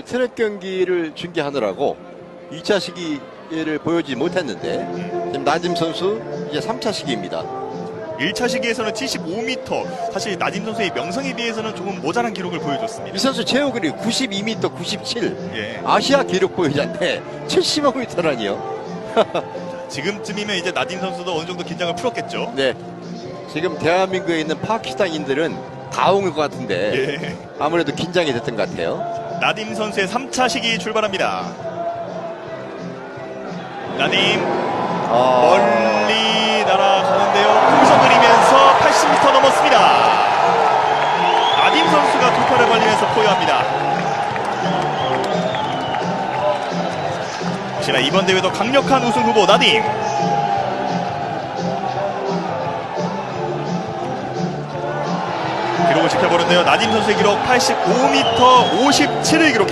트랙 경기를 중계하느라고 2차 시기를 보여주지 못했는데 지금 나짐 선수 이제 3차 시기입니다. 1차 시기에서는 75m, 사실 나짐 선수의 명성에 비해서는 조금 모자란 기록을 보여줬습니다. 이 선수 체육이 92m 97 예. 아시아 기록 보유자인데 75m라니요. 지금쯤이면 이제 나짐 선수도 어느 정도 긴장을 풀었겠죠. 네, 지금 대한민국에 있는 파키스탄인들은 다 온 것 같은데 예. 아무래도 긴장이 됐던 것 같아요. 나딤 선수의 3차 시기 출발합니다. 나딤 멀리 날아가는데요. 풍선 그리면서 80m 넘었습니다. 나딤 선수가 돌파를 벌리면서 포효합니다. 혹시나 이번 대회도 강력한 우승 후보 나딤. 기록을 지켜보는데요. 나딤 선수의 기록 85m 57을 기록.